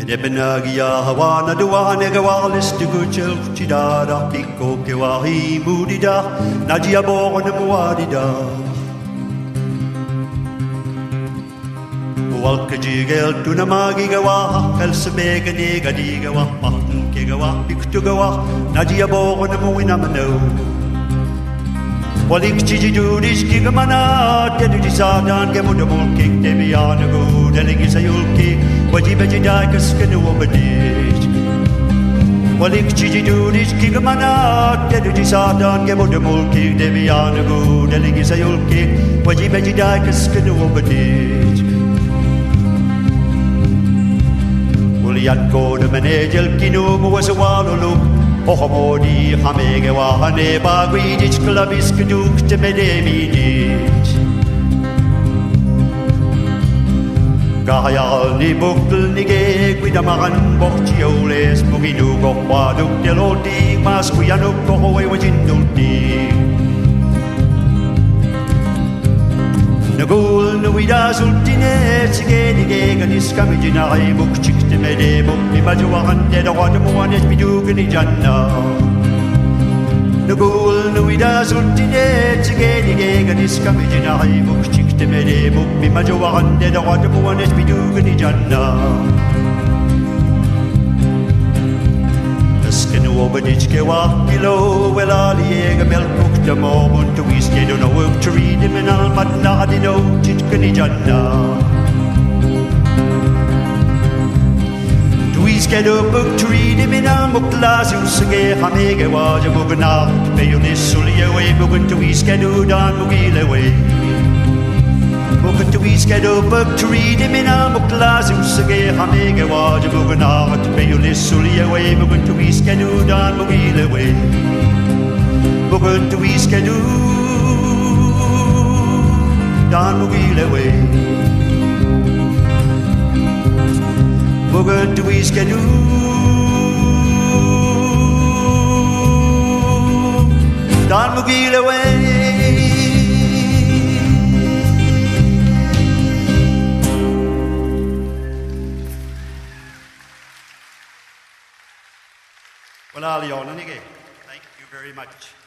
Nebenagia hawana duane gawalis de guchel chidada piko kewahi mudida nadia born muadida Walka jigel tunamagi gawa kalsabega nega digawa kegawa piktugawa nadia born muinamano Walik chiji dudish gigamana dedu sadan gemudamul kik debiana go deligizayulki Wajibajidijk Eskɨnuopitijk Walik chiji dudish gigamana dedu sadan gemudamul kik debiana go deligizayulki Wajibajidijk Eskɨnuopitijk Uliat ko de manejel kinu muwasawaluluk Ohomodi hamege wahane bagwidich klabis keduk te medemidich Gahayal ni buktel ni ge guidamaran bochtioles muginu gokwaduk deloti mas kuyanuk kohoe wajindulti Nagul nuida sultine sigeni ge ganis kamijinai bukchik te mede bukni majuwahan de dawadumuanet bidugni janna Nagul nuida sultine sigeni ge ganis kamijinai bukchik te mede bukni majuwahan de dawadumuanet bidugni janna Eskɨnuopitijk kewa kilo welali ega melkuk de momun to wiske do no work to read him and al matna adino chitkani janna To wiske do book to read him in al muklazu sige hamege waja mugna peyunis suliye way mugun to wiske do dan mugile way Mugun to wiske do book to read him in al muklazu sige hamege waja mugna peyunis suliye way mugun to wiske do dan mugile way Mugun to wiske do dan mugile way Mugun to wiske do dan mugile way Well, Aliona, thank you very much.